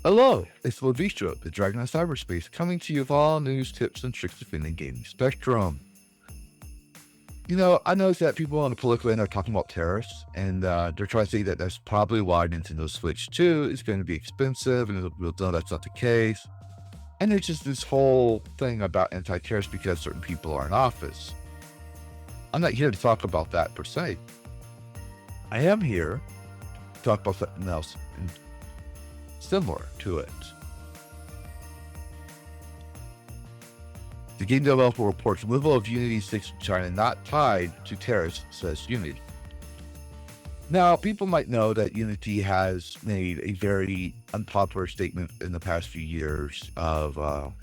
Hello, it's Lavistro, the Dragon of Cyberspace, coming to you with all news, tips, and tricks within the gaming spectrum. I noticed that people on the political end are talking about tariffs, and they're trying to say that that's probably why Nintendo Switch 2 is going to be expensive, and we'll know that's not the case. And there's just this whole thing about anti-tariffs because certain people are in office. I'm not here to talk about that per se. I am here to talk about something else similar to it. The game developer reports removal of Unity 6 in China not tied to tariffs, says Unity. Now, people might know that Unity has made a very unpopular statement in the past few years of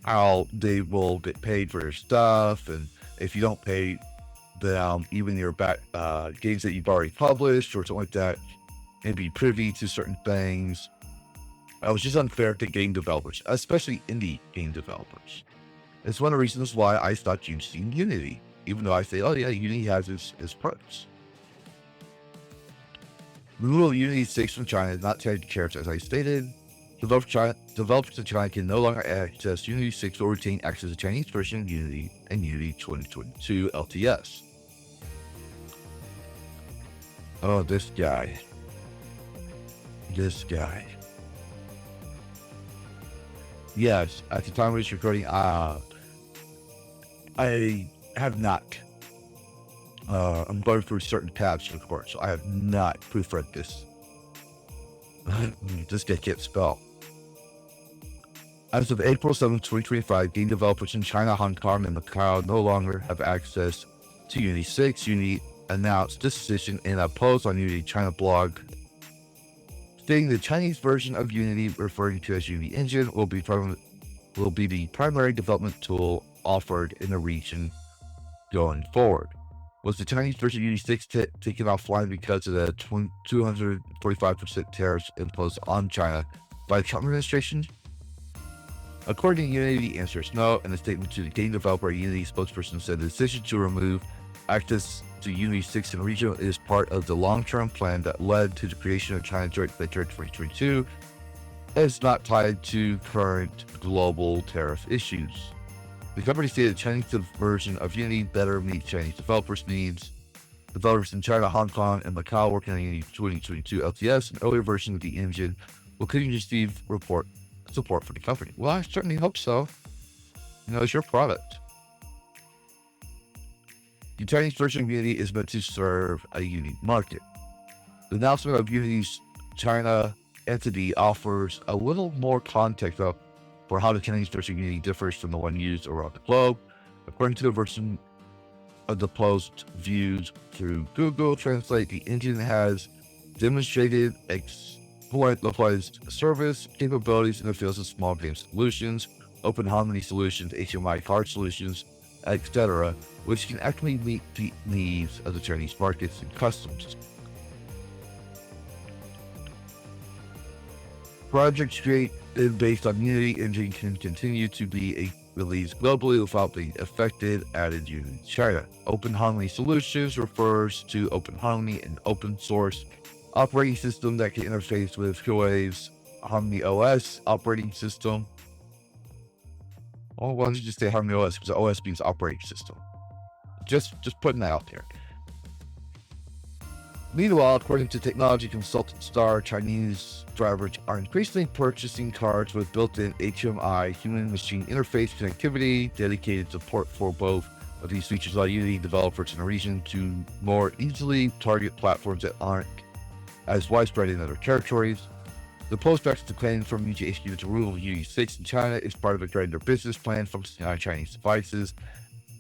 how they will get paid for their stuff, and if you don't pay them, even your games that you've already published or something like that, and be privy to certain things. It was just unfair to game developers, especially indie game developers. It's one of the reasons why I stopped using Unity, even though I say, oh yeah, Unity has its perks. Removal of Unity 6 from China is not tied to tariffs, as I stated. Developers in China can no longer access Unity 6 or retain access to the Chinese version of Unity and Unity 2022 LTS. Oh, this guy. Yes, at the time of this recording, I have not. I'm going through certain tabs, of course, so I have not proofread this. This guy can't spell. As of April 7, 2025, game developers in China, Hong Kong, and Macau no longer have access to Unity 6. Unity announced this decision in a post on Unity China blog, stating the Chinese version of Unity, referring to as Unity Engine, will be the primary development tool offered in the region going forward. Was the Chinese version of Unity 6 taken offline because of the 245% tariffs imposed on China by the Trump administration? According to Unity, the answer is no. In a statement to the game developer, Unity spokesperson said the decision to remove access to Unity 6 in the region is part of the long-term plan that led to the creation of China Joint Venture in 2022. It's not tied to current global tariff issues. The company stated the Chinese version of Unity better meet Chinese developers' needs. Developers in China, Hong Kong, and Macau working on Unity 2022 LTS, an earlier version of the engine, will continue to receive support for the company. Well, I certainly hope so. It's your product. The Chinese version of Unity is meant to serve a unique market. The announcement of Unity's China entity offers a little more context for how the Chinese version of Unity differs from the one used around the globe. According to the version of the post viewed through Google Translate, the engine has demonstrated localized service capabilities in the fields of small game solutions, open harmony solutions, HMI card solutions, etc., which can actually meet the needs of the Chinese markets and customs. Projects created based on Unity Engine can continue to be released globally without being affected, added Unity China. Open Harmony Solutions refers to Open Harmony, an open source operating system that can interface with Huawei's Harmony OS operating system. Why don't you just say Harmony OS, because OS means operating system. Just putting that out there. Meanwhile, according to technology consultant Star, Chinese drivers are increasingly purchasing cards with built-in HMI human-machine interface connectivity, dedicated support for both of these features allow Unity developers in the region to more easily target platforms that aren't as widespread in other territories. The post backs the claim from Unity HQ to rule Unity 6 in China is part of a greater business plan focusing on Chinese devices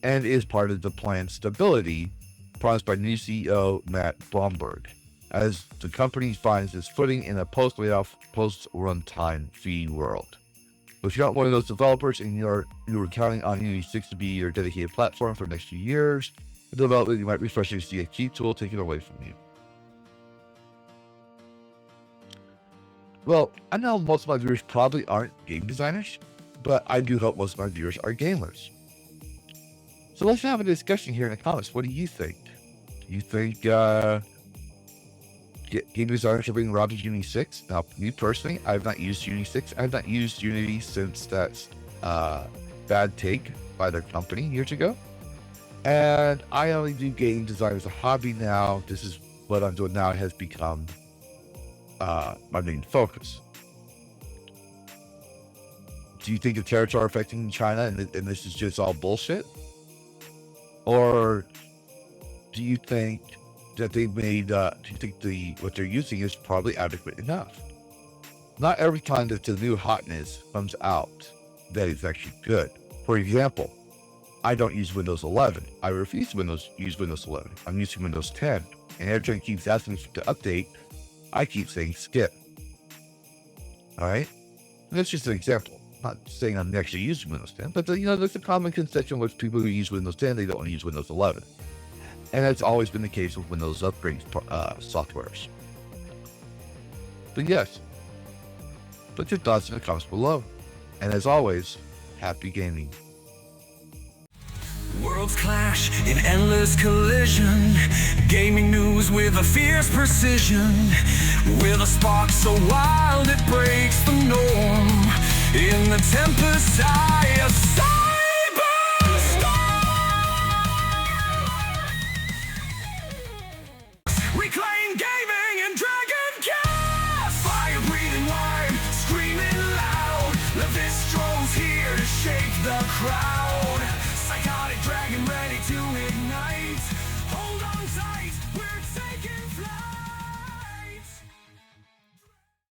and is part of the plan's stability promised by new CEO Matt Blomberg, as the company finds its footing in a post-layoff, post-runtime fee world. If you're not one of those developers and you were counting on Unity 6 to be your dedicated platform for the next few years, the development you might be frustrated to see a key tool taken away from you. Well, I know most of my viewers probably aren't game designers, but I do hope most of my viewers are gamers. So let's have a discussion here in the comments. What do you think? You think game designers are being robbed of Unity 6? Now, me personally, I've not used Unity 6. I've not used Unity since that bad take by their company years ago. And I only do game design as a hobby now. This is what I'm doing now. It has become my main focus. Do you think the tariffs are affecting China and this is just all bullshit? Or do you think that they made, do you think what they're using is probably adequate enough? Not every time that the new hotness comes out that is actually good. For example, I don't use Windows 11. I refuse to use Windows 11. I'm using Windows 10. And every time it keeps asking me to update, I keep saying skip. Alright? That's just an example. I'm not saying I'm actually using Windows 10, but there's a common conception with people who use Windows 10, they don't want to use Windows 11. And that's always been the case with Windows upgrade softwares. But yes, put your thoughts in the comments below. And as always, happy gaming. Worlds clash in endless collision. Gaming news with a fierce precision. With a spark so wild it breaks the norm. In the tempest's eye of cyberstorm. Reclaim gaming in Dragon Cast. Fire breathing wide, screaming loud. Lavistro's here to shake the crowd. Psychotic dragon ready to ignite.